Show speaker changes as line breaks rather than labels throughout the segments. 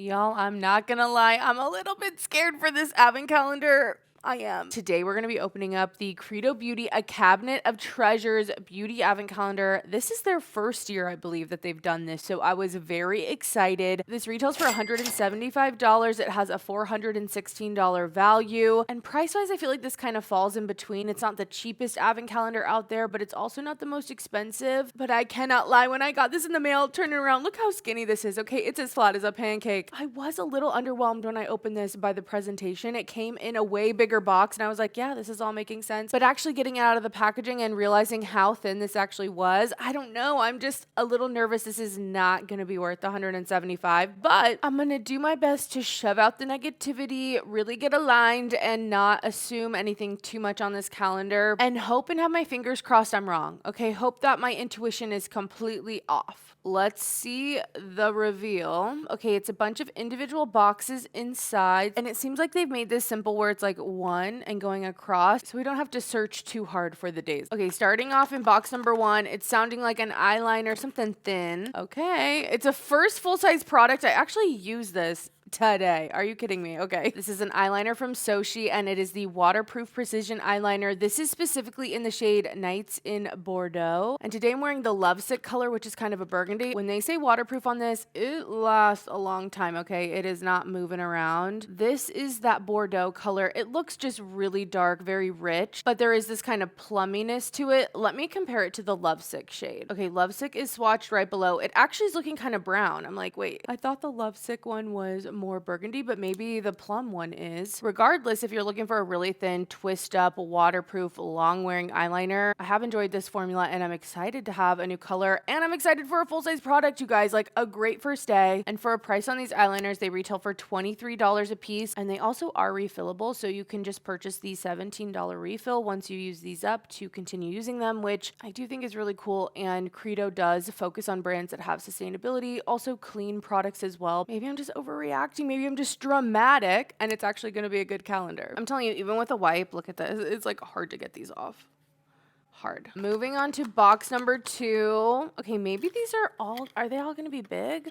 Y'all, I'm not gonna lie, I'm a little bit scared for this advent calendar. I am. Today we're going to be opening up the Credo Beauty, a cabinet of treasures beauty advent calendar. This is their first year, I believe, that they've done this. So I was very excited. This retails for $175. It has a $416 value. And price-wise, I feel like this kind of falls in between. It's not the cheapest advent calendar out there, but it's also not the most expensive. But I cannot lie, when I got this in the mail, turning around, look how skinny this is. Okay, it's as flat as a pancake. I was a little underwhelmed when I opened this by the presentation. It came in a way bigger box and I was like, yeah, this is all making sense. But actually getting it out of the packaging and realizing how thin this actually was, I don't know. I'm just a little nervous. This is not going to be worth the $175, but I'm going to do my best to shove out the negativity, really get aligned and not assume anything too much on this calendar and hope and have my fingers crossed I'm wrong. Okay, hope that my intuition is completely off. Let's see the reveal. Okay, it's a bunch of individual boxes inside, and it seems like they've made this simple where it's like one and going across, so we don't have to search too hard for the days. Okay, starting off in box number one, it's sounding like an eyeliner, something thin. Okay, it's a first full-size product. I actually use this today. Are you kidding me? Okay. This is an eyeliner from Soshi, and it is the waterproof precision eyeliner. This is specifically in the shade Nights in Bordeaux. And today I'm wearing the Lovesick color, which is kind of a burgundy. When they say waterproof on this, it lasts a long time, okay? It is not moving around. This is that Bordeaux color. It looks just really dark, very rich, but there is this kind of plumminess to it. Let me compare it to the Lovesick shade. Okay, Lovesick is swatched right below. It actually is looking kind of brown. I'm like, wait, I thought the Lovesick one was more burgundy, but maybe the plum one is. Regardless, if you're looking for a really thin, twist up, waterproof, long wearing eyeliner, I have enjoyed this formula and I'm excited to have a new color, and I'm excited for a full size product, you guys. Like, a great first day. And for a price on these eyeliners, they retail for $23 a piece, and they also are refillable, so you can just purchase the $17 refill once you use these up to continue using them, which I do think is really cool. And Credo does focus on brands that have sustainability, also clean products as well. Maybe I'm just overreacting. Maybe I'm just dramatic, and it's actually going to be a good calendar. I'm telling you, even with a wipe, look at this. It's like hard to get these off. Hard. Moving on to box number two. Okay, maybe these are they all going to be big?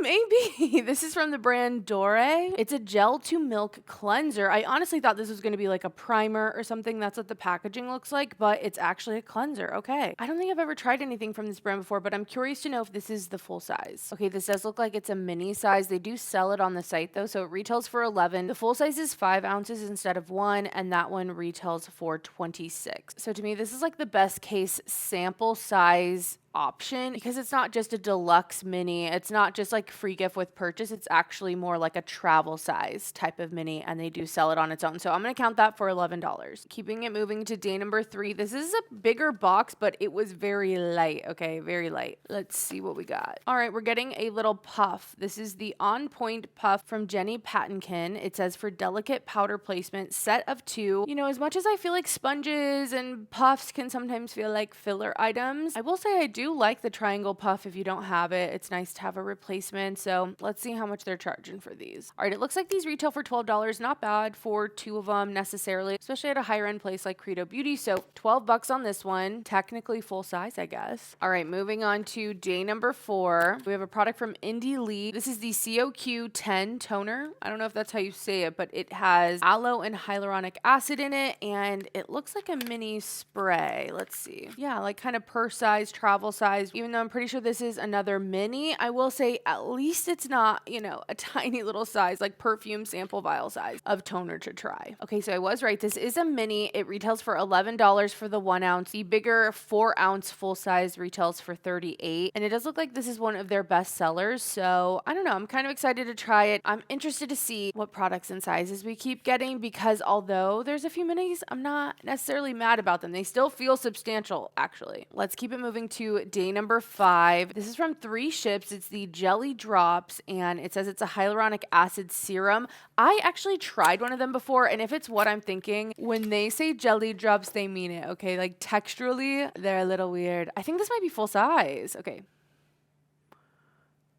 Maybe. This is from the brand Dore. It's a gel to milk cleanser. I honestly thought this was going to be like a primer or something. That's what the packaging looks like, but it's actually a cleanser. Okay. I don't think I've ever tried anything from this brand before, but I'm curious to know if this is the full size. Okay, this does look like it's a mini size. They do sell it on the site though, so it retails for $11. The full size is 5 ounces instead of 1, and that one retails for $26. So to me, this is like the best case sample size option, because it's not just a deluxe mini. It's not just like free gift with purchase. It's actually more like a travel size type of mini, and they do sell it on its own. So I'm going to count that for $11. Keeping it moving to day number 3. This is a bigger box, but it was very light. Okay, very light. Let's see what we got. All right, we're getting a little puff. This is the On Point Puff from Jenny Pattinkin. It says for delicate powder placement, set of 2. You know, as much as I feel like sponges and puffs can sometimes feel like filler items, I will say I do like the triangle puff. If you don't have it, it's nice to have a replacement. So let's see how much they're charging for these. All right, it looks like these retail for $12. Not bad for 2 of them necessarily, especially at a higher end place like Credo Beauty. So $12 on this one, technically full size, I guess. All right, moving on to day number 4. We have a product from Indie Lee. This is the COQ 10 toner. I don't know if that's how you say it, but it has aloe and hyaluronic acid in it, and it looks like a mini spray. Let's see. Yeah, like kind of purse size, travel size. Even though I'm pretty sure this is another mini, I will say at least it's not, you know, a tiny little size, like perfume sample vial size of toner to try. Okay, so I was right. This is a mini. It retails for $11 for the 1 ounce. The bigger 4 ounce full size retails for $38. And it does look like this is one of their best sellers. So I don't know. I'm kind of excited to try it. I'm interested to see what products and sizes we keep getting, because although there's a few minis, I'm not necessarily mad about them. They still feel substantial, actually. Let's keep it moving to day number 5. This is from 3 Ships. It's the Jelly Drops, and it says it's a hyaluronic acid serum. I actually tried one of them before, and if it's what I'm thinking, when they say Jelly Drops, they mean it, okay? Like, texturally, they're a little weird. I think this might be full size. Okay.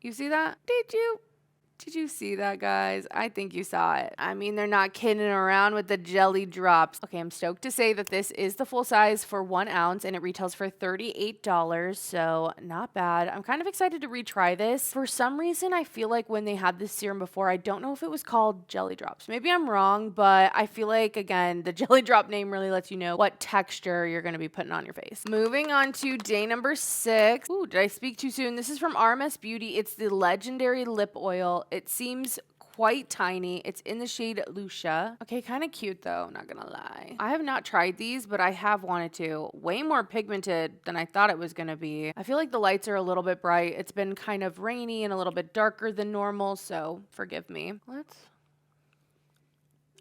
You see that? Did you? Did you see that, guys? I think you saw it. I mean, they're not kidding around with the jelly drops. Okay, I'm stoked to say that this is the full size for 1 ounce and it retails for $38, so not bad. I'm kind of excited to retry this. For some reason, I feel like when they had this serum before, I don't know if it was called jelly drops. Maybe I'm wrong, but I feel like, again, the jelly drop name really lets you know what texture you're going to be putting on your face. Moving on to day number 6. Ooh, did I speak too soon? This is from RMS Beauty. It's the Legendary Lip Oil. It seems quite tiny. It's in the shade Lucia. Okay, kind of cute though, not gonna lie. I have not tried these, but I have wanted to. Way more pigmented than I thought it was gonna be. I feel like the lights are a little bit bright. It's been kind of rainy and a little bit darker than normal, so forgive me.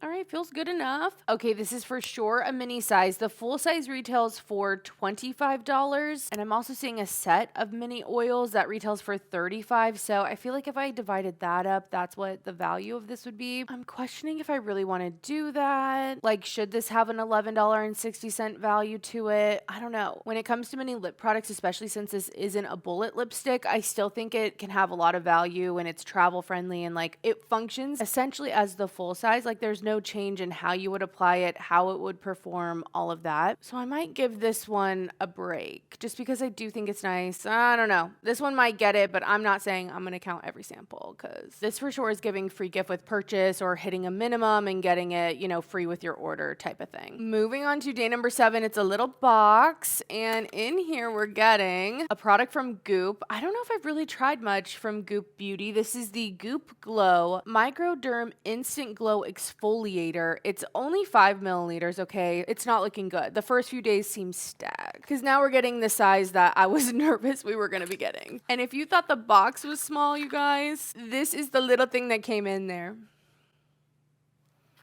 All right, feels good enough. Okay, this is for sure a mini size. The full size retails for $25, and I'm also seeing a set of mini oils that retails for $35. So I feel like if I divided that up, that's what the value of this would be. I'm questioning if I really want to do that. Like, should this have an $11.60 value to it? I don't know. When it comes to mini lip products, especially since this isn't a bullet lipstick, I still think it can have a lot of value and it's travel friendly and like it functions essentially as the full size. Like, there's no change in how you would apply it, how it would perform, all of that. So I might give this one a break just because I do think it's nice. I don't know. This one might get it, but I'm not saying I'm going to count every sample because this for sure is giving free gift with purchase or hitting a minimum and getting it, you know, free with your order type of thing. Moving on to day number 7, it's a little box and in here we're getting a product from Goop. I don't know if I've really tried much from Goop Beauty. This is the Goop Glow Microderm Instant Glow Exfoliator. It's only 5 milliliters, okay? It's not looking good. The first few days seem stacked because now we're getting the size that I was nervous we were going to be getting. And if you thought the box was small, you guys, this is the little thing that came in there.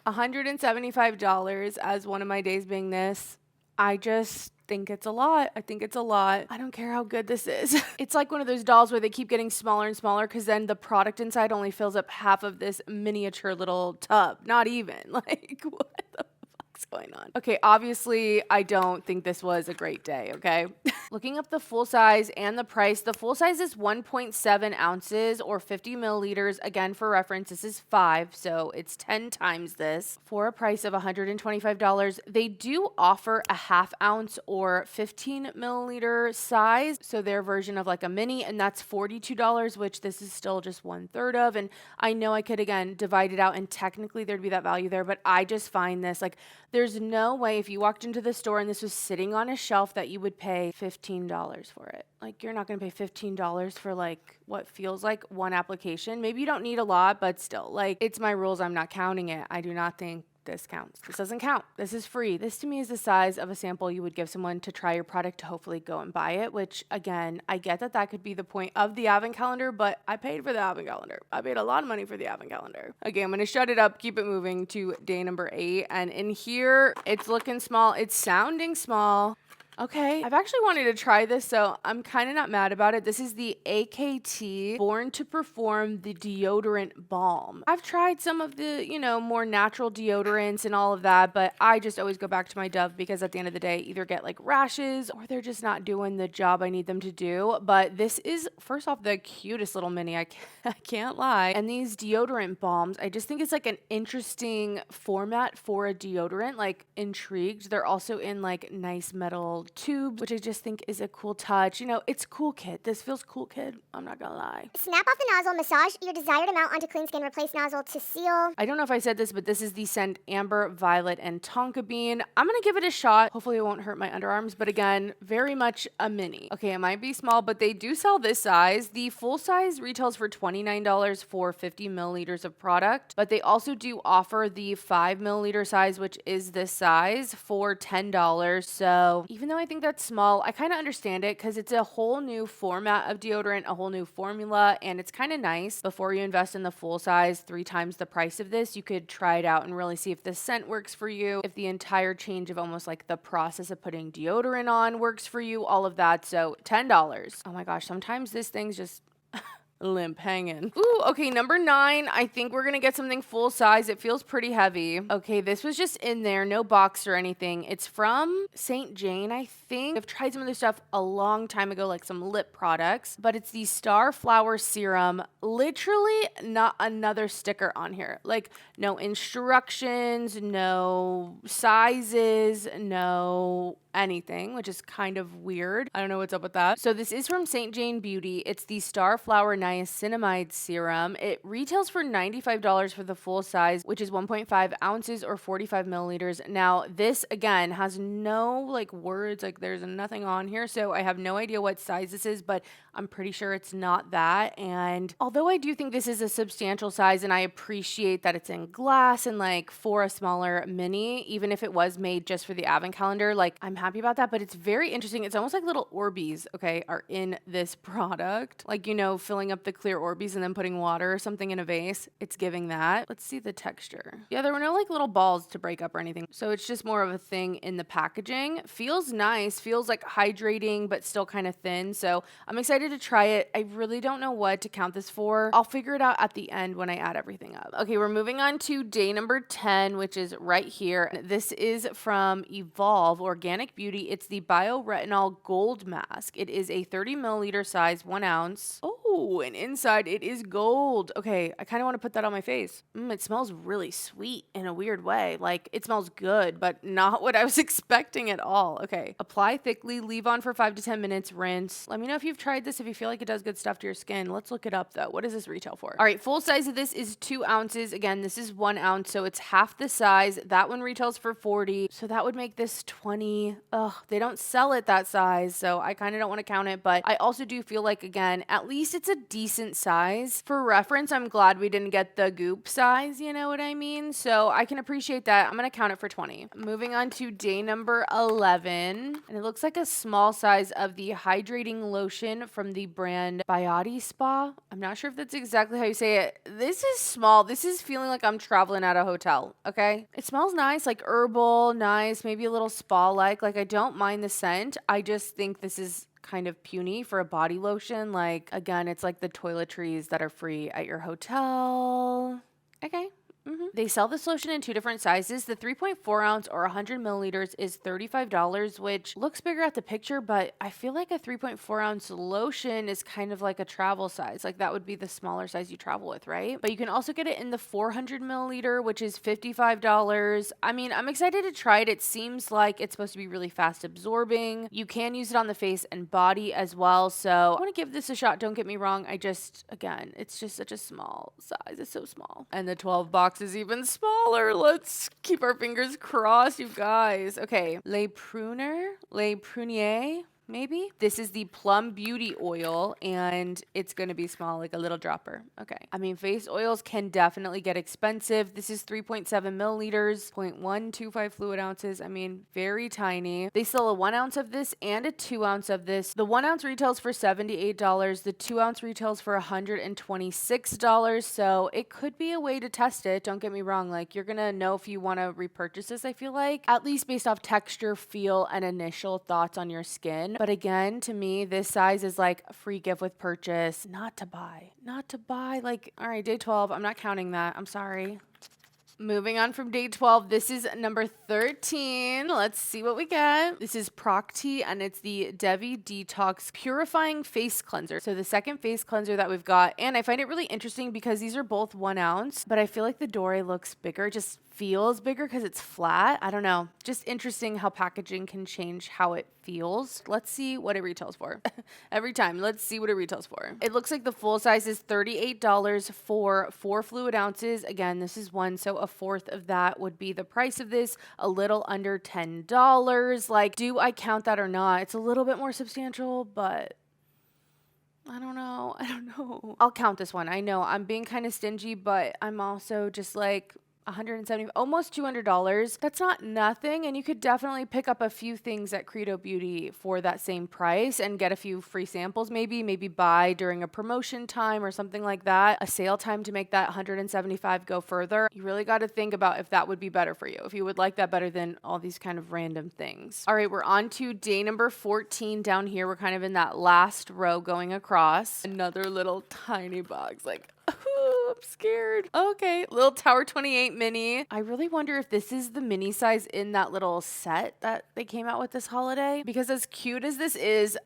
$175 as one of my days being this. I just think it's a lot. I think it's a lot. I don't care how good this is. It's like one of those dolls where they keep getting smaller and smaller because then the product inside only fills up half of this miniature little tub. Not even. Like, what the fuck's going on? Okay, obviously, I don't think this was a great day, okay? Looking up the full size and the price, the full size is 1.7 ounces or 50 milliliters. Again, for reference, this is 5, so it's 10 times this for a price of $125. They do offer a half ounce or 15 milliliter size, so their version of like a mini, and that's $42, which this is still just 1/3 of. And I know I could, again, divide it out and technically there'd be that value there, but I just find this like there's no way if you walked into the store and this was sitting on a shelf that you would pay $15 for it. Like, you're not going to pay $15 for like what feels like one application. Maybe you don't need a lot, but still, like, it's my rules. I'm not counting it. I do not think this counts. This doesn't count. This is free. This to me is the size of a sample you would give someone to try your product to hopefully go and buy it, which again, I get that that could be the point of the advent calendar, but I paid for the advent calendar. I paid a lot of money for the advent calendar. Okay, I'm going to shut it up, keep it moving to day number 8. And in here, it's looking small. It's sounding small. Okay, I've actually wanted to try this, so I'm kind of not mad about it. This is the AKT Born to Perform the Deodorant Balm. I've tried some of the, you know, more natural deodorants and all of that, but I just always go back to my Dove because at the end of the day, either get like rashes or they're just not doing the job I need them to do. But this is, first off, the cutest little mini. I can't lie. And these deodorant balms, I just think it's like an interesting format for a deodorant, like intrigued. They're also in like nice metal tube, which I just think is a cool touch. You know, it's cool, kid. This feels cool, kid. I'm not gonna lie.
Snap off the nozzle, massage your desired amount onto clean skin, replace nozzle to seal.
I don't know if I said this, but this is the scent Amber, Violet, and Tonka Bean. I'm gonna give it a shot. Hopefully it won't hurt my underarms, but again, very much a mini. Okay, it might be small, but they do sell this size. The full size retails for $29 for 50 milliliters of product, but they also do offer the 5 milliliter size, which is this size, for $10. So even though I think that's small, I kind of understand it because it's a whole new format of deodorant, a whole new formula, and it's kind of nice. Before you invest in the full size, 3 times the price of this, you could try it out and really see if the scent works for you, if the entire change of almost like the process of putting deodorant on works for you, all of that. So $10. Oh my gosh, sometimes this thing's just limp hanging. Ooh, okay, number 9. I think we're gonna get something full size. It feels pretty heavy. Okay, this was just in there, no box or anything. It's from St. Jane, I think. I've tried some of their stuff a long time ago, like some lip products, but it's the Starflower Serum. Literally not another sticker on here. Like, no instructions, no sizes, no anything, which is kind of weird. I don't know what's up with that. So this is from St. Jane Beauty. It's the Starflower Niacinamide Serum. It retails for $95 for the full size, which is 1.5 ounces or 45 milliliters. Now, this again has no like words, like there's nothing on here. So I have no idea what size this is, but I'm pretty sure it's not that. And although I do think this is a substantial size and I appreciate that it's in glass and like for a smaller mini, even if it was made just for the advent calendar, like I'm happy about that, but it's very interesting. It's almost like little Orbeez, okay, are in this product. Like, you know, filling up the clear Orbeez and then putting water or something in a vase. It's giving that. Let's see the texture. Yeah, there were no like little balls to break up or anything. So it's just more of a thing in the packaging. Feels nice, feels like hydrating, but still kind of thin. So I'm excited to try it. I really don't know what to count this for. I'll figure it out at the end when I add everything up. Okay, we're moving on to day number 10, which is right here. This is from Evolve Organic Beauty. It's the Bioretinol Gold Mask. It is a 30 milliliter size, 1 ounce. Oh, and inside it is gold. Okay, I kind of want to put that on my face. It smells really sweet in a weird way. Like, it smells good, but not what I was expecting at all. Okay, apply thickly, leave on for 5 to 10 minutes, rinse. Let me know if you've tried this, if you feel like it does good stuff to your skin. Let's look it up though. What does this retail for? All right, full size of this is 2 ounces. Again, this is 1 ounce, so it's half the size. That one retails for 40, so that would make this 20. Ugh, they don't sell it that size, so I kind of don't want to count it, but I also do feel like, again, at least it's a decent size. For reference, I'm glad we didn't get the goop size, you know what I mean? So I can appreciate that. I'm going to count it for 20. Moving on to day number 11, and it looks like a small size of the hydrating lotion from the brand Biotti Spa. I'm not sure if that's exactly how you say it. This is small. This is feeling like I'm traveling at a hotel, okay? It smells nice, like herbal, nice, maybe a little spa-like. Like, I don't mind the scent. I just think this is kind of puny for a body lotion. Like, again, it's like the toiletries that are free at your hotel. Okay. They sell this lotion in 2 different sizes. The 3.4 ounce or 100 milliliters is $35, which looks bigger at the picture, but I feel like a 3.4 ounce lotion is kind of like a travel size. Like, that would be the smaller size you travel with, right? But you can also get it in the 400 milliliter, which is $55. I mean, I'm excited to try it. It seems like it's supposed to be really fast absorbing. You can use it on the face and body as well. So I want to give this a shot. Don't get me wrong. Again, it's just such a small size. It's so small. And the 12 box is even smaller. Let's keep our fingers crossed, you guys. Okay, Le Prunier, maybe? This is the Plum Beauty Oil, and it's going to be small, like a little dropper. Okay. I mean, face oils can definitely get expensive. This is 3.7 milliliters, 0.125 fluid ounces. I mean, very tiny. They sell a 1 ounce of this and a 2 ounce of this. The 1 ounce retails for $78. The 2 ounce retails for $126. So it could be a way to test it. Don't get me wrong. Like, you're going to know if you want to repurchase this, I feel like, at least based off texture, feel, and initial thoughts on your skin. But again, to me, this size is like a free gift with purchase. Not to buy. Like, all right, day 12. I'm not counting that. I'm sorry. Moving on from day 12, this is number 13. Let's see what we get. This is Procti, and it's the Devi Detox Purifying Face Cleanser. So the second face cleanser that we've got, and I find it really interesting because these are both 1 ounce, but I feel like the Dore looks bigger, just feels bigger because it's flat. I don't know. Just interesting how packaging can change how it feels. Let's see what it retails for. Every time, let's see what it retails for. It looks like the full size is $38 for 4 fluid ounces. Again, this is 1, so a fourth of that would be the price of this, a little under $10. Like, do I count that or not? It's a little bit more substantial, but I don't know. I'll count this one. I know I'm being kind of stingy, but I'm also just like, 170, almost $200. That's not nothing. And you could definitely pick up a few things at Credo Beauty for that same price and get a few free samples, maybe buy during a promotion time or something like that, a sale time to make that 175 go further. You really got to think about if that would be better for you, if you would like that better than all these kind of random things. All right, we're on to day number 14 down here. We're kind of in that last row going across. Another little tiny box, like, oh, I'm scared. Okay, little Tower 28 mini. I really wonder if this is the mini size in that little set that they came out with this holiday, because as cute as this is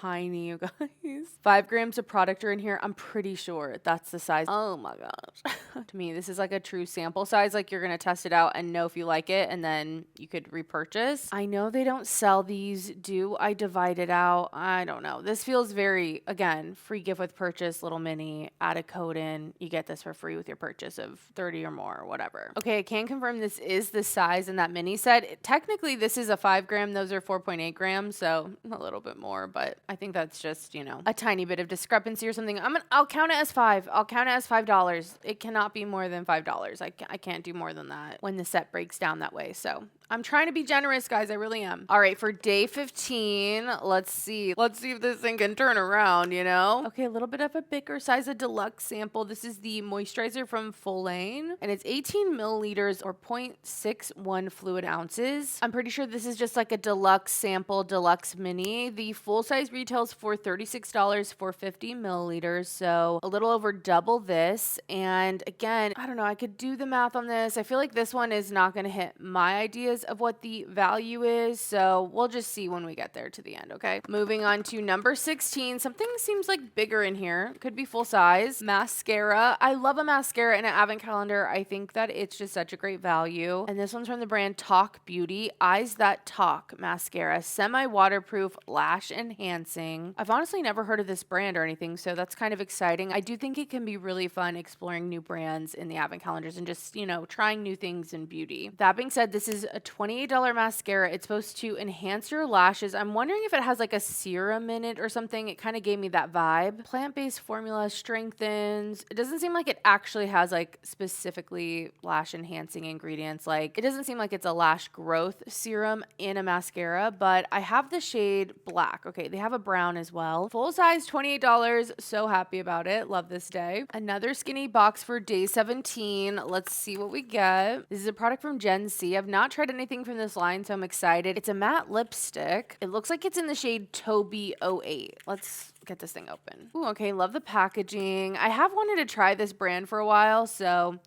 tiny, you guys. 5 grams of product are in here. I'm pretty sure that's the size. Oh my gosh. To me, this is like a true sample size. Like you're going to test it out and know if you like it, and then you could repurchase. I know they don't sell these. Do I divide it out? I don't know. This feels very, again, free gift with purchase, little mini, add a code in. You get this for free with your purchase of 30 or more or whatever. Okay, I can confirm this is the size in that mini set. Technically, this is a 5 gram. Those are 4.8 grams, so a little bit more, but I think that's just, a tiny bit of discrepancy or something. I'll count it as 5. I'll count it as $5. It cannot be more than $5. I can't do more than that when the set breaks down that way. So I'm trying to be generous, guys. I really am. All right, for day 15, let's see. Let's see if this thing can turn around, Okay, a little bit of a bigger size, a deluxe sample. This is the moisturizer from Full Lane, and it's 18 milliliters or 0.61 fluid ounces. I'm pretty sure this is just like a deluxe sample, deluxe mini. The full size retails for $36 for 50 milliliters, so a little over double this. And again, I don't know, I could do the math on this. I feel like this one is not going to hit my ideas of what the value is, so we'll just see when we get there to the end, okay? Moving on to number 16. Something seems like bigger in here. Could be full size. Mascara. I love a mascara and an advent calendar. I think that it's just such a great value. And this one's from the brand Talk Beauty. Eyes That Talk mascara. Semi-waterproof, lash enhancing. I've honestly never heard of this brand or anything, so that's kind of exciting. I do think it can be really fun exploring new brands in the advent calendars and just, trying new things in beauty. That being said, this is a $28 mascara. It's supposed to enhance your lashes. I'm wondering if it has like a serum in it or something. It kind of gave me that vibe. Plant-based formula strengthens. It doesn't seem like it actually has like specifically lash enhancing ingredients. Like it doesn't seem like it's a lash growth serum in a mascara, but I have the shade black. Okay, they have a brown as well. Full size, $28. So happy about it. Love this day. Another skinny box for day 17. Let's see what we get. This is a product from Gen C. I've not tried anything from this line, so I'm excited. It's a matte lipstick. It looks like it's in the shade Toby 08. Let's get this thing open. Ooh, okay, love the packaging. I have wanted to try this brand for a while, so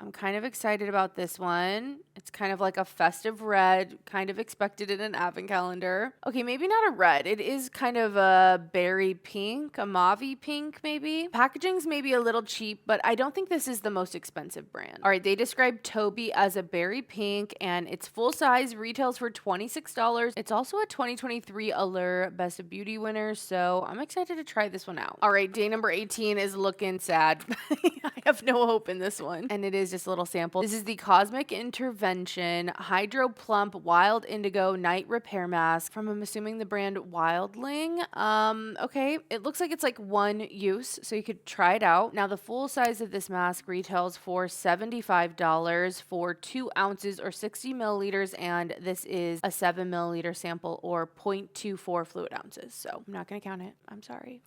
I'm kind of excited about this one. It's kind of like a festive red, kind of expected in an advent calendar. Okay, maybe not a red. It is kind of a berry pink, a mauve pink maybe. Packaging's maybe a little cheap, but I don't think this is the most expensive brand. All right, they describe Toby as a berry pink, and it's full size, retails for $26. It's also a 2023 Allure Best of Beauty winner, so I'm excited to try this one out. All right, day number 18 is looking sad. I have no hope in this one, and it is just a little sample. This is the Cosmic Intervention Hydro Plump Wild Indigo Night Repair Mask from, I'm assuming, the brand Wildling. Okay, it looks like it's like one use, so you could try it out. Now, the full size of this mask retails for $75 for 2 ounces or 60 milliliters, and this is a 7 milliliter sample or 0.24 fluid ounces. So I'm not going to count it. I'm sorry.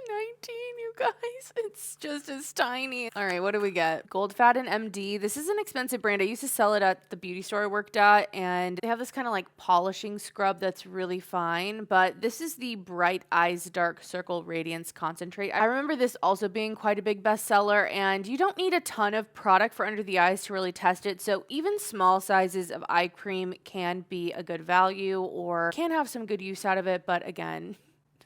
19, you guys. It's just as tiny. All right, what do we get? Gold Faden MD. This is an expensive brand. I used to sell it at the beauty store I worked at, and they have this kind of like polishing scrub that's really fine, but this is the Bright Eyes Dark Circle Radiance Concentrate. I remember this also being quite a big bestseller, and you don't need a ton of product for under the eyes to really test it, so even small sizes of eye cream can be a good value or can have some good use out of it, but again,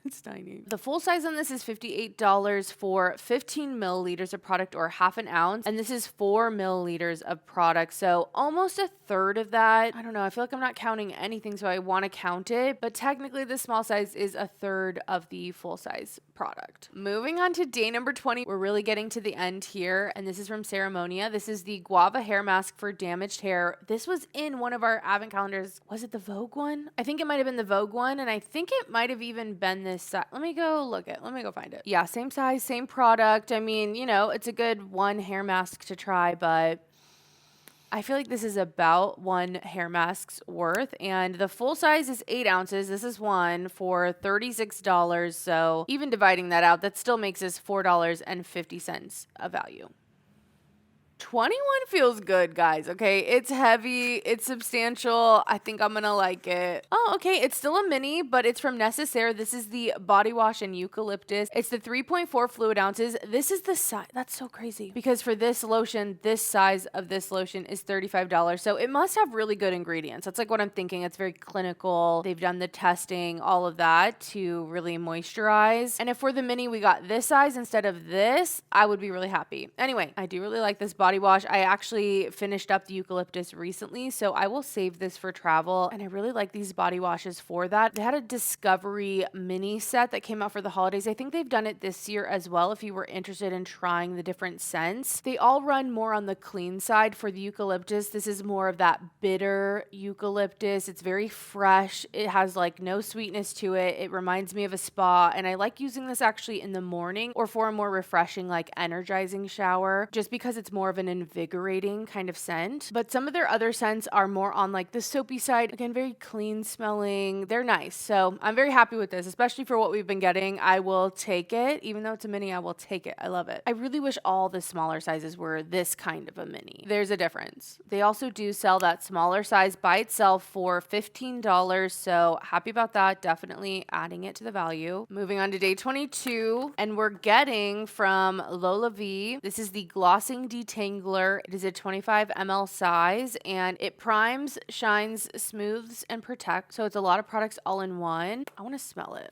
it's tiny. The full size on this is $58 for 15 milliliters of product or half an ounce. And this is 4 milliliters of product. So almost a third of that. I don't know. I feel like I'm not counting anything, so I want to count it. But technically, the small size is a third of the full size product. Moving on to day number 20. We're really getting to the end here. And this is from Ceremonia. This is the Guava Hair Mask for damaged hair. This was in one of our advent calendars. Was it the Vogue one? I think it might have been the Vogue one. And I think it might have even been this this size. Let me go find it. Yeah, same size, same product. I mean, you know, it's a good one hair mask to try, but I feel like this is about one hair mask's worth, and the full size is 8 ounces. This is one for $36. So even dividing that out, that still makes us $4.50 of value. 21 feels good, guys. Okay, it's heavy, it's substantial. I think I'm gonna like it. Oh, okay, it's still a mini, but it's from Necessaire. This is the body wash and eucalyptus. It's the 3.4 fluid ounces. This is the size. That's so crazy because for this lotion, this size of this lotion is $35. So it must have really good ingredients. That's like what I'm thinking. It's very clinical. They've done the testing, all of that to really moisturize. And if for the mini we got this size instead of this, I would be really happy. Anyway, I do really like this body wash. I actually finished up the eucalyptus recently, so I will save this for travel, and I really like these body washes for that. They had a Discovery mini set that came out for the holidays. I think they've done it this year as well if you were interested in trying the different scents. They all run more on the clean side. For the eucalyptus, this is more of that bitter eucalyptus. It's very fresh. It has like no sweetness to it. It reminds me of a spa, and I like using this actually in the morning or for a more refreshing, like energizing shower, just because it's more of an invigorating kind of scent. But some of their other scents are more on like the soapy side. Again, very clean smelling. They're nice. So I'm very happy with this, especially for what we've been getting. I will take it. Even though it's a mini, I will take it. I love it. I really wish all the smaller sizes were this kind of a mini. There's a difference. They also do sell that smaller size by itself for $15. So happy about that. Definitely adding it to the value. Moving on to day 22, and we're getting from Lola V. This is the Glossing Detangler. It is a 25 ml size, and it primes, shines, smooths, and protects. So it's a lot of products all in one. I want to smell it.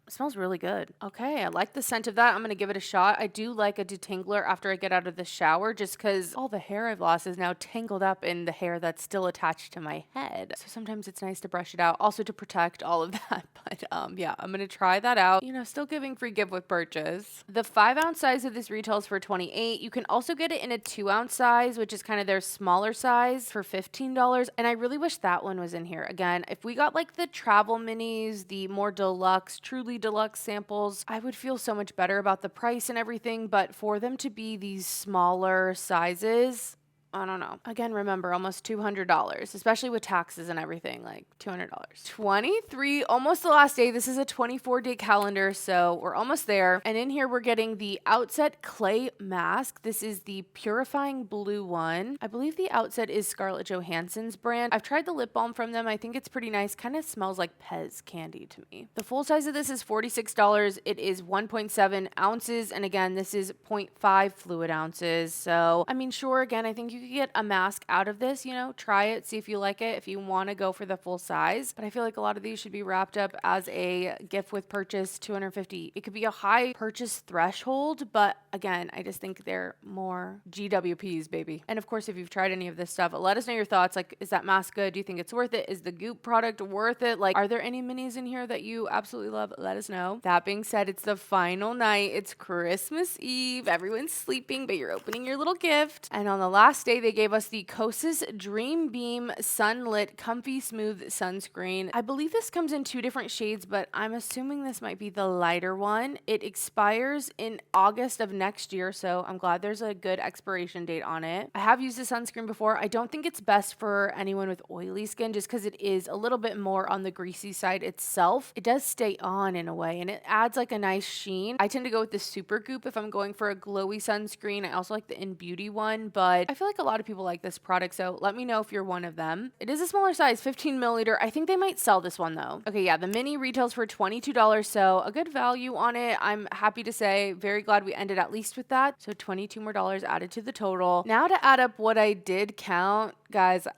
It smells really good. Okay, I like the scent of that. I'm going to give it a shot. I do like a detangler after I get out of the shower just because all the hair I've lost is now tangled up in the hair that's still attached to my head. So sometimes it's nice to brush it out, also to protect all of that. But yeah, I'm going to try that out. You know, still giving free gift with purchase. The 5 ounce size of this retails for $28. You can also get it in a 2 ounce size, which is kind of their smaller size, for $15. And I really wish that one was in here. Again, if we got like the travel minis, the more deluxe, truly deluxe samples, I would feel so much better about the price and everything, but for them to be these smaller sizes, I don't know. Again, remember, almost $200, especially with taxes and everything, like $200. 23, almost the last day. This is a 24-day calendar, so we're almost there. And in here, we're getting the Outset Clay Mask. This is the Purifying Blue one. I believe the Outset is Scarlett Johansson's brand. I've tried the lip balm from them. I think it's pretty nice. Kind of smells like Pez candy to me. The full size of this is $46. It is 1.7 ounces, and again, this is 0.5 fluid ounces. So, I mean, sure, again, I think you could get a mask out of this, you know, try it, see if you like it, if you want to go for the full size. But I feel like a lot of these should be wrapped up as a gift with purchase, $250. It could be a high purchase threshold, but again, I just think they're more GWPs, baby. And of course, if you've tried any of this stuff, let us know your thoughts. Like, is that mask good? Do you think it's worth it? Is the Goop product worth it? Like, are there any minis in here that you absolutely love? Let us know. That being said, it's the final night. It's Christmas Eve. Everyone's sleeping, but you're opening your little gift. And on the last day, they gave us the Kosas Dream Beam Sunlit Comfy Smooth Sunscreen. I believe this comes in 2 different shades, but I'm assuming this might be the lighter one. It expires in August of next year, so I'm glad there's a good expiration date on it. I have used this sunscreen before. I don't think it's best for anyone with oily skin just because it is a little bit more on the greasy side itself. It does stay on in a way, and it adds like a nice sheen. I tend to go with the Super Goop if I'm going for a glowy sunscreen. I also like the In Beauty one, but I feel like a lot of people like this product, so let me know if you're one of them. It is a smaller size, 15 milliliter. I think they might sell this one though. Okay, yeah, the mini retails for $22, so a good value on it. I'm happy to say, very glad we ended at least with that. So $22 more added to the total. Now to add up what I did count, guys,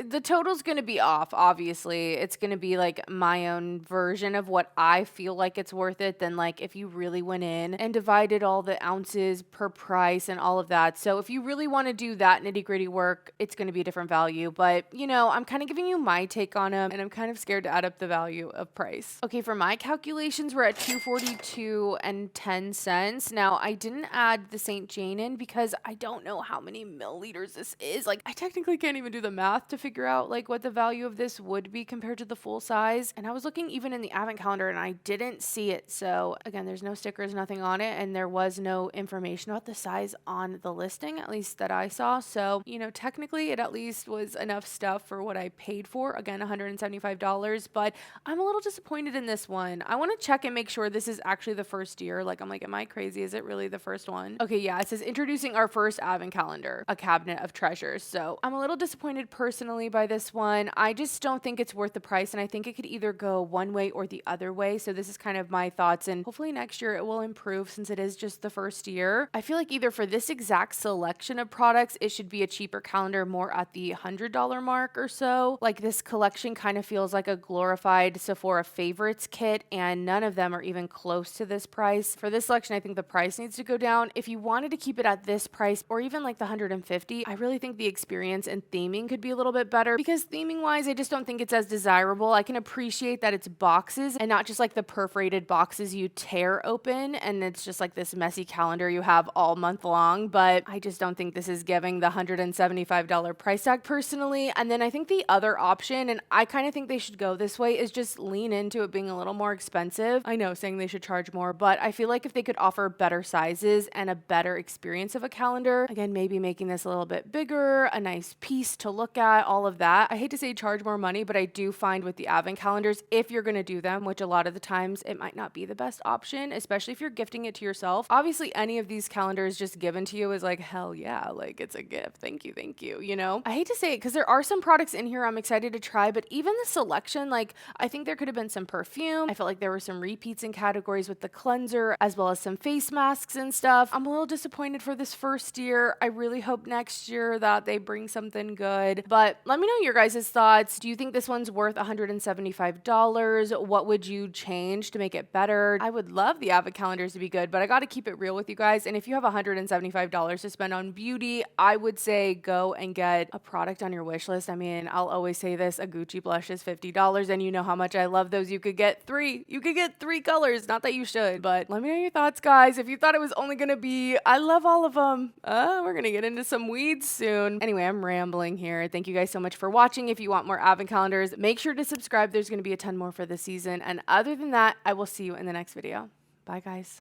the total's gonna be off, obviously. It's gonna be like my own version of what I feel like it's worth it than like if you really went in and divided all the ounces per price and all of that. So if you really want to do that nitty gritty work, it's going to be a different value. But, you know, I'm kind of giving you my take on them, and I'm kind of scared to add up the value of price. Okay, for my calculations, we're at $242 and 10 cents. Now, I didn't add the St. Jane in because I don't know how many milliliters this is. Like, I technically can't even do the math to figure out like what the value of this would be compared to the full size. And I was looking even in the advent calendar and I didn't see it. So again, there's no stickers, nothing on it, and there was no information about the size on the listing, at least that I saw. So, you know, technically it at least was enough stuff for what I paid for. Again, $175, but I'm a little disappointed in this one. I want to check and make sure this is actually the first year. Like, I'm like, am I crazy? Is it really the first one? Okay, yeah, it says introducing our first advent calendar, a cabinet of treasures. So I'm a little disappointed personally by this one. I just don't think it's worth the price, and I think it could either go one way or the other way. So this is kind of my thoughts, and hopefully next year it will improve since it is just the first year. I feel like either for this exact selection of products, it should be a cheaper calendar, more at the $100 mark or so. Like, this collection kind of feels like a glorified Sephora favorites kit, and none of them are even close to this price. For this selection, I think the price needs to go down. If you wanted to keep it at this price or even like the $150, I really think the experience and theming could be a little bit better, because theming wise, I just don't think it's as desirable. I can appreciate that it's boxes and not just like the perforated boxes you tear open and it's just like this messy calendar you have all month long, but I just don't think this is giving the $175 price tag personally. And then I think the other option, and I kind of think they should go this way, is just lean into it being a little more expensive. I know, saying they should charge more, but I feel like if they could offer better sizes and a better experience of a calendar, again, maybe making this a little bit bigger, a nice piece to look at, all of that. I hate to say charge more money, but I do find with the advent calendars, if you're going to do them, which a lot of the times it might not be the best option, especially if you're gifting it to yourself. Obviously, any of these calendars just given to you is like, hell yeah, like it's a gift. Thank you, you know? I hate to say it because there are some products in here I'm excited to try, but even the selection, like, I think there could have been some perfume. I felt like there were some repeats in categories with the cleanser, as well as some face masks and stuff. I'm a little disappointed for this first year. I really hope next year that they bring something good, but let me know your guys' thoughts. Do you think this one's worth $175? What would you change to make it better? I would love the advent calendars to be good, but I got to keep it real with you guys. And if you have $175 to spend on beauty, I would say go and get a product on your wish list. I mean, I'll always say this, a Gucci blush is $50, and you know how much I love those. You could get three. You could get three colors. Not that you should, but let me know your thoughts, guys. If you thought it was only going to be, I love all of them. We're going to get into some weeds soon. Anyway, I'm rambling here. Thank you guys so much for watching. If you want more advent calendars, make sure to subscribe. There's going to be a ton more for this season. And other than that, I will see you in the next video. Bye, guys.